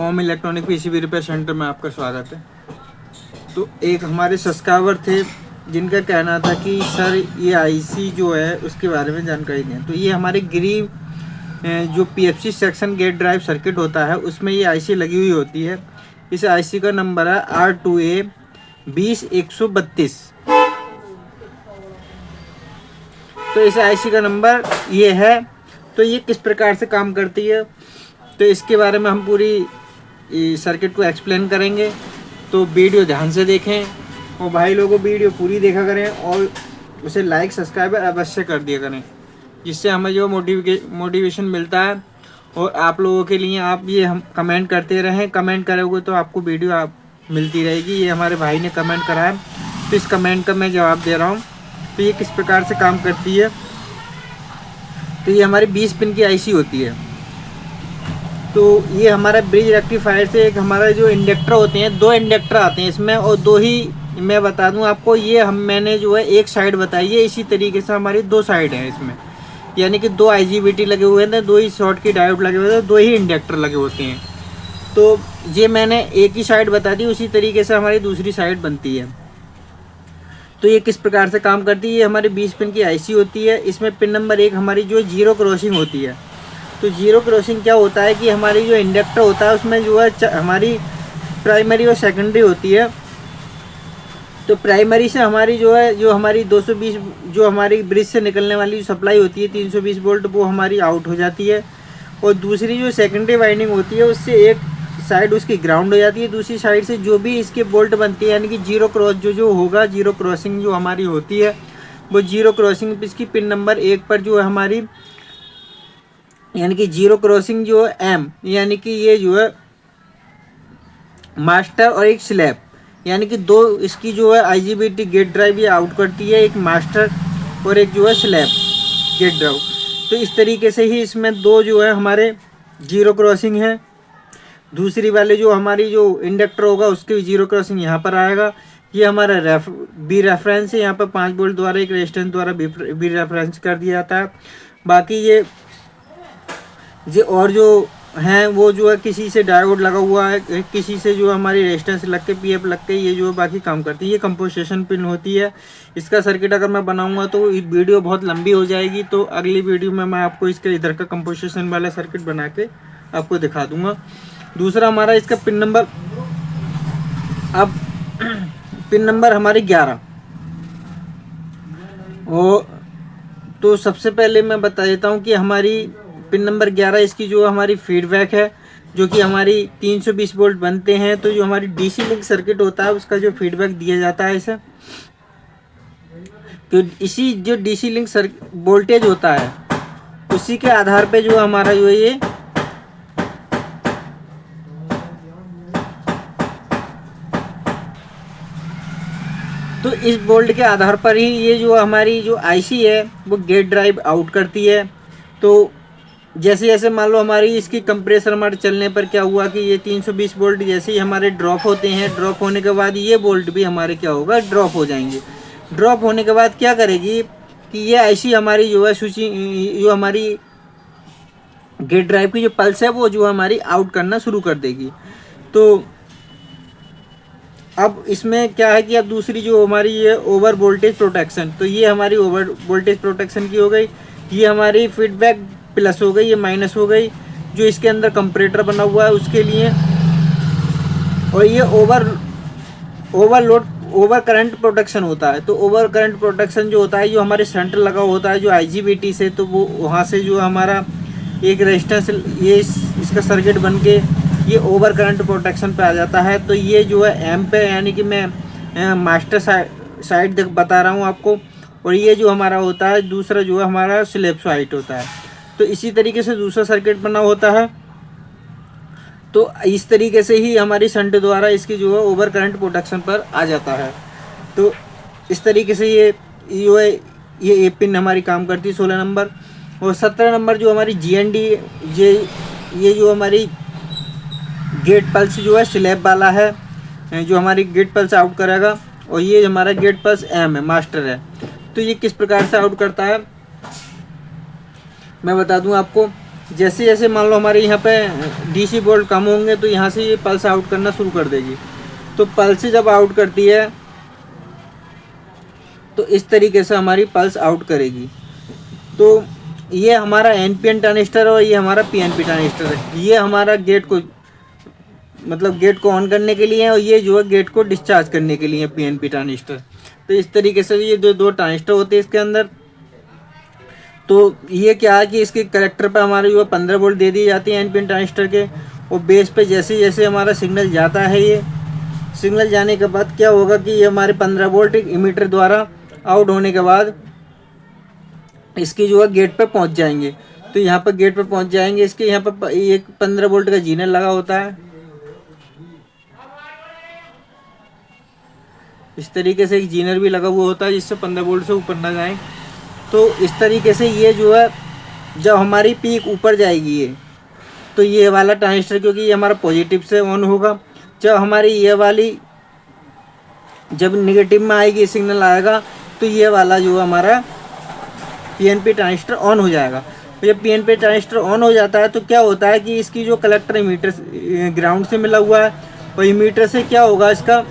ओम electronic PCB repair centre में आपका स्वागत है। तो एक हमारे सब्सक्राइबर थे जिनका कहना था कि सर ये आईसी जो है उसके बारे में जानकारी दें। तो ये हमारे ग्रीव जो PFC section gate drive circuit होता है उसमें ये आईसी लगी हुई होती है। इस आईसी का नंबर है R2A 20132। तो इस आईसी का नंबर ये है। तो ये किस प्रकार से काम करती है तो इसके बारे में हम पूरी सर्किट को एक्सप्लेन करेंगे। तो वीडियो ध्यान से देखें और भाई लोगों वीडियो पूरी देखा करें और उसे लाइक सब्सक्राइब अवश्य कर दिया करें, जिससे हमें जो मोटिवेशन मिलता है। और आप लोगों के लिए आप ये हम कमेंट करते रहें, कमेंट करोगे तो आपको वीडियो आप मिलती रहेगी। ये हमारे भाई ने कमेंट करा है तो इस कमेंट का मैं जवाब दे रहा हूँ। तो ये किस प्रकार से काम करती है। तो ये हमारी 20 पिन की आईसी होती है। तो ये हमारा ब्रिज रेक्टिफायर से एक हमारा जो इंडक्टर होते हैं, 2 इंडक्टर आते हैं इसमें और 2 ही मैं बता दूं आपको। ये मैंने जो है एक साइड बताई है, इसी तरीके से हमारी 2 साइड हैं इसमें, यानी कि 2 IGBT लगे हुए हैं, 2 ही शॉर्ट की डायोड लगे हुए हैं, 2 ही इंडक्टर लगे होते हैं। तो ये मैंने एक ही साइड बता दी, उसी तरीके से हमारी दूसरी साइड बनती है। तो ये किस प्रकार से काम करती है। ये हमारी 20 पिन की आईसी होती है। इसमें पिन नंबर 1 हमारी जो जीरो क्रॉसिंग होती है। तो जीरो क्रॉसिंग क्या होता है कि हमारी जो इंडक्टर होता है उसमें जो है हमारी प्राइमरी और सेकेंडरी होती है। तो प्राइमरी से हमारी जो है जो हमारी 220 जो हमारी ब्रिज से निकलने वाली सप्लाई होती है 320 वोल्ट, वो हमारी आउट हो जाती है। और दूसरी जो सेकेंडरी वाइंडिंग होती है उससे एक साइड उसकी ग्राउंड हो जाती है, दूसरी साइड से जो भी इसके बोल्ट बनती है, यानी कि जीरो क्रॉस जो होगा, जीरो क्रॉसिंग जो हमारी होती है वो जीरो क्रॉसिंग इसकी पिन नंबर 1 पर जो है हमारी, यानी कि जीरो क्रॉसिंग जो है M, यानी कि ये जो है मास्टर और एक स्लैब, यानी कि 2 इसकी जो है IGBT गेट ड्राइव ये आउट करती है, एक मास्टर और एक जो है स्लैब गेट ड्राइव। तो इस तरीके से ही इसमें 2 जो है हमारे जीरो क्रॉसिंग है। दूसरी वाले जो हमारी जो इंडक्टर होगा उसके जीरो क्रॉसिंग यहाँ पर आएगा। ये हमारा बी रेफरेंस है, यहाँ पर 5 वोल्ट द्वारा एक रेजिस्टेंस द्वारा बी रेफरेंस कर दिया जाता है। बाकी ये और जो हैं वो जो है किसी से डायोड लगा हुआ है, किसी से जो हमारी रेजिस्टेंस लग के PF लग के ये जो है बाकी काम करती है। ये कंपोजिशन पिन होती है। इसका सर्किट अगर मैं बनाऊंगा तो वीडियो बहुत लंबी हो जाएगी, तो अगली वीडियो में मैं आपको इसके इधर का कंपोजिशन वाला सर्किट बना के आपको दिखा दूंगा। दूसरा हमारा इसका पिन नंबर, अब पिन नंबर हमारी 11। और तो सबसे पहले मैं बता देता हूँ कि हमारी पिन नंबर 11 इसकी जो हमारी फीडबैक है, जो कि हमारी 320 वोल्ट बनते हैं। तो जो हमारी DC लिंक सर्किट होता है उसका जो फीडबैक दिया जाता है इसे, तो इसी जो DC लिंक वोल्टेज होता है उसी के आधार पे जो हमारा जो ये तो इस बोल्ट के आधार पर ही ये जो हमारी जो आईसी है वो गेट ड्राइव आउट करती है। तो जैसे जैसे मान लो हमारी इसकी कंप्रेसर हमारे चलने पर क्या हुआ कि ये 320 वोल्ट जैसे ही हमारे ड्रॉप होते हैं, ड्रॉप होने के बाद ये वोल्ट भी हमारे क्या होगा, ड्रॉप हो जाएंगे। ड्रॉप होने के बाद क्या करेगी कि ये आईसी हमारी जो है जो हमारी गेट ड्राइव की जो पल्स है वो जो हमारी आउट करना शुरू कर देगी। तो अब इसमें क्या है कि अब दूसरी जो हमारी ये ओवर वोल्टेज प्रोटेक्शन, तो ये हमारी ओवर वोल्टेज प्रोटेक्शन की हो गई। ये हमारी फीडबैक प्लस हो गई, ये माइनस हो गई जो इसके अंदर कंपरेटर बना हुआ है उसके लिए। और ये ओवर करंट प्रोटेक्शन होता है। तो ओवर करंट प्रोटेक्शन जो होता है जो हमारे सेंटर लगा होता है जो IGBT से, तो वो वहाँ से जो हमारा एक रेजिस्टेंस ये इसका सर्किट बन के ये ओवर करंट प्रोटेक्शन पे आ जाता है। तो ये जो है M पे, यानी कि मैं मास्टर साइड बता रहा हूँ आपको। और ये जो हमारा होता है दूसरा जो है हमारा स्लैब साइड होता है। तो इसी तरीके से दूसरा सर्किट बना होता है। तो इस तरीके से ही हमारी शंट द्वारा इसकी जो है ओवर करंट प्रोटेक्शन पर आ जाता है। तो इस तरीके से ये जो है ये पिन हमारी काम करती है 16 नंबर। और 17 नंबर जो हमारी GND, ये जो हमारी गेट पल्स जो है स्लैब वाला है जो हमारी गेट पल्स आउट करेगा। और ये हमारा गेट पल्स M है, मास्टर है। तो ये किस प्रकार से आउट करता है मैं बता दूं आपको। जैसे जैसे मान लो हमारे यहाँ पे डीसी वोल्ट कम होंगे तो यहाँ से ये पल्स आउट करना शुरू कर देगी। तो पल्स जब आउट करती है तो इस तरीके से हमारी पल्स आउट करेगी। तो ये हमारा एनपीएन ट्रांजिस्टर और ये हमारा पीएनपी ट्रांजिस्टर है। ये हमारा गेट को मतलब गेट को ऑन करने के लिए है और ये जो है गेट को डिस्चार्ज करने के लिए पीएनपी ट्रांजिस्टर। तो इस तरीके से ये जो दो ट्रांजिस्टर होते हैं इसके अंदर। तो ये क्या है कि इसके कलेक्टर पर हमारे जो 15 वोल्ट दे दी जाती है एनपीएन ट्रांजिस्टर के, और बेस पे जैसे जैसे हमारा सिग्नल जाता है, ये सिग्नल जाने के बाद क्या होगा कि ये हमारे 15 वोल्ट एक इमीटर द्वारा आउट होने के बाद इसकी जो है गेट पे पहुंच जाएंगे। तो यहाँ पर गेट पे पहुंच जाएंगे। इसके यहाँ पर एक 15 वोल्ट का जीनर लगा होता है। इस तरीके से एक जीनर भी लगा हुआ होता है जिससे 15 वोल्ट से ऊपर ना जाए। तो इस तरीके से ये जो है जब हमारी पीक ऊपर जाएगी ये, तो ये वाला ट्रांजिस्टर क्योंकि ये हमारा पॉजिटिव से ऑन होगा। जब हमारी ये वाली जब निगेटिव में आएगी सिग्नल आएगा तो ये वाला जो हमारा पीएनपी ट्रांजिस्टर ऑन हो जाएगा। जब पीएनपी ट्रांजिस्टर ऑन हो जाता है तो क्या होता है कि इसकी जो कलेक्टर मीटर ग्राउंड से मिला हुआ है और मीटर से क्या होगा, इसका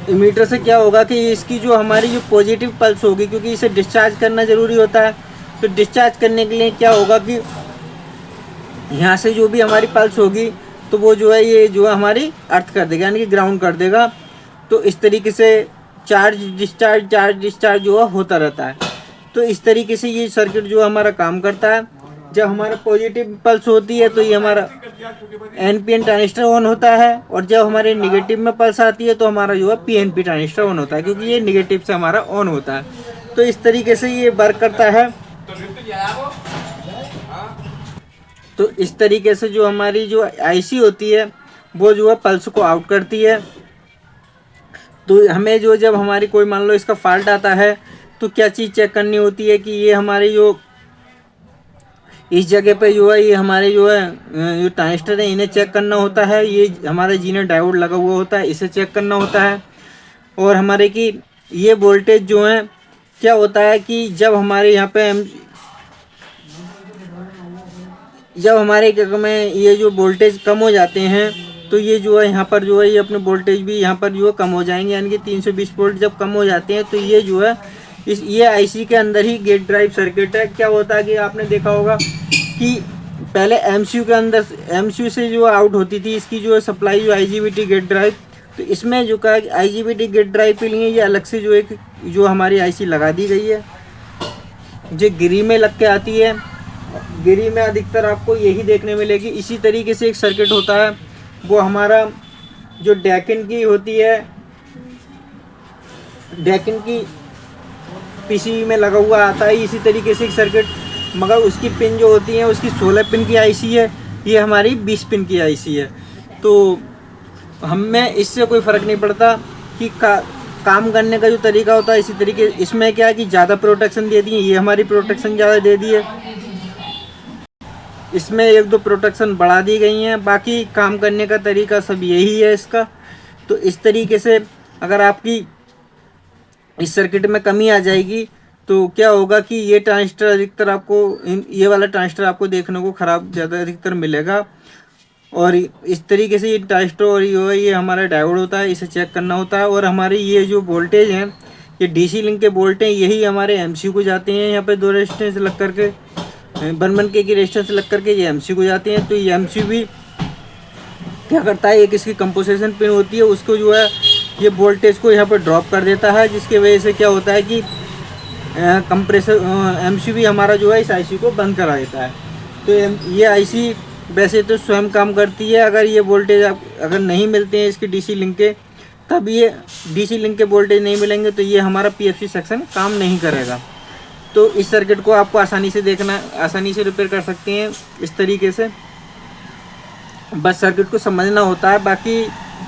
मीटर से क्या होगा कि इसकी जो हमारी जो पॉजिटिव पल्स होगी, क्योंकि इसे डिस्चार्ज करना ज़रूरी होता है, तो डिस्चार्ज करने के लिए क्या होगा कि यहाँ से जो भी हमारी पल्स होगी तो वो जो है ये जो है हमारी अर्थ कर देगा, यानी कि ग्राउंड कर देगा। तो इस तरीके से चार्ज डिस्चार्ज जो है होता रहता है। तो इस तरीके से ये सर्किट जो हमारा काम करता है। जब हमारा पॉजिटिव पल्स होती है तो ये हमारा एनपीएन ट्रांजिस्टर ऑन होता है, और जब हमारे निगेटिव में पल्स आती है तो हमारा जो है पीएनपी ट्रांजिस्टर ऑन होता है, क्योंकि ये निगेटिव से हमारा ऑन होता है। तो इस तरीके से ये वर्क करता है। तो इस तरीके से जो हमारी जो आईसी होती है वो जो है पल्स को आउट करती है। तो हमें जो जब हमारी कोई मान लो इसका फॉल्ट आता है तो क्या चीज़ चेक करनी होती है कि ये हमारी जो इस जगह पे जो है ये हमारे जो है जो ट्रांजिस्टर है इन्हें चेक करना होता है। ये हमारे जीनर डायोड लगा हुआ होता है, इसे चेक करना होता है। और हमारे की ये वोल्टेज जो है क्या होता है कि जब हमारे यहाँ पे जब हमारे में ये जो वोल्टेज कम हो जाते हैं तो ये जो है यहाँ पर जो है ये अपने वोल्टेज भी यहाँ पर जो है कम हो जाएंगे, यानी कि 320 वोल्ट जब कम हो जाते हैं तो ये जो है ये आईसी के अंदर ही गेट ड्राइव सर्किट है। क्या होता है कि आपने देखा होगा कि पहले एमसीयू के अंदर एमसीयू से जो आउट होती थी इसकी जो है सप्लाई जो आईजीबीटी गेट ड्राइव, तो इसमें जो का आईजीबीटी गेट ड्राइव के लिए ये अलग से जो एक जो हमारी आईसी लगा दी गई है, जो गिरी में लग के आती है। गिरी में अधिकतर आपको यही देखने मिलेगी। इसी तरीके से एक सर्किट होता है वो हमारा जो डेकिन की होती है, डेकिन की पीसीबी में लगा हुआ आता है इसी तरीके से एक सर्किट, मगर उसकी पिन जो होती है उसकी 16 पिन की आईसी है, ये हमारी 20 पिन की आईसी है। तो हमें इससे कोई फ़र्क नहीं पड़ता कि काम करने का जो तरीका होता है इसी तरीके। इसमें क्या है कि ज़्यादा प्रोटेक्शन दे दी है, ये हमारी प्रोटेक्शन ज़्यादा दे दी है, इसमें 1-2 प्रोटेक्शन बढ़ा दी गई हैं, बाकी काम करने का तरीका सब यही है इसका। तो इस तरीके से अगर आपकी इस सर्किट में कमी आ जाएगी तो क्या होगा कि ये ट्रांजिस्टर अधिकतर आपको ये वाला ट्रांजिस्टर आपको देखने को ख़राब ज़्यादा अधिकतर मिलेगा। और इस तरीके से ये ट्रांजिस्टर और ये हमारा डायोड होता है, इसे चेक करना होता है। और हमारी ये जो वोल्टेज हैं ये डीसी लिंक के वोल्ट हैं, यही हमारे एमसीयू को जाते हैं। यहाँ पे 2 रेजिस्टेंस लग करके 1 की रेजिस्टेंस लग करके ये एमसीयू को जाते हैं। तो ये एमसीयू भी क्या करता है, एक इसकी कंपोजिशन पिन होती है उसको जो है ये वोल्टेज को यहाँ पर ड्रॉप कर देता है, जिसकी वजह से क्या होता है कि कंप्रेसर एमसीयू भी हमारा जो है इस आईसी को बंद करा देता है। तो ये आईसी वैसे तो स्वयं काम करती है, अगर ये वोल्टेज अगर नहीं मिलते हैं इसके डीसी लिंक के, तब ये डीसी लिंक के वोल्टेज नहीं मिलेंगे तो ये हमारा पीएफसी सेक्शन काम नहीं करेगा। तो इस सर्किट को आपको आसानी से देखना, आसानी से रिपेयर कर सकते हैं इस तरीके से, बस सर्किट को समझना होता है, बाकी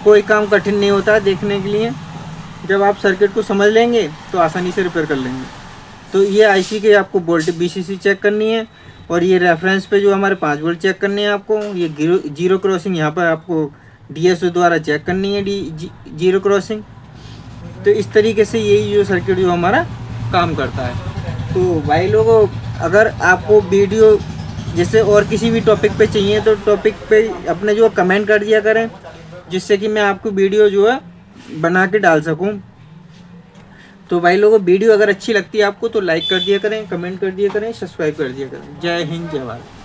कोई काम कठिन नहीं होता है देखने के लिए। जब आप सर्किट को समझ लेंगे तो आसानी से रिपेयर कर लेंगे। तो ये आईसी के आपको वोल्टेज बीसीसी चेक करनी है, और ये रेफरेंस पे जो हमारे 5 वोल्ट चेक करने हैं आपको। ये जीरो क्रॉसिंग यहाँ पर आपको डीएसओ द्वारा चेक करनी है, जीरो क्रॉसिंग। तो इस तरीके से यही जो सर्किट जो हमारा काम करता है। तो भाई लोगों, अगर आपको वीडियो जैसे और किसी भी टॉपिक पे चाहिए तो टॉपिक पे अपने जो कमेंट कर दिया करें, जिससे कि मैं आपको वीडियो जो है बना के डाल सकूं। तो भाई लोगों, वीडियो अगर अच्छी लगती है आपको तो लाइक कर दिया करें, कमेंट कर दिया करें, सब्सक्राइब कर दिया करें। जय हिंद, जय भारत।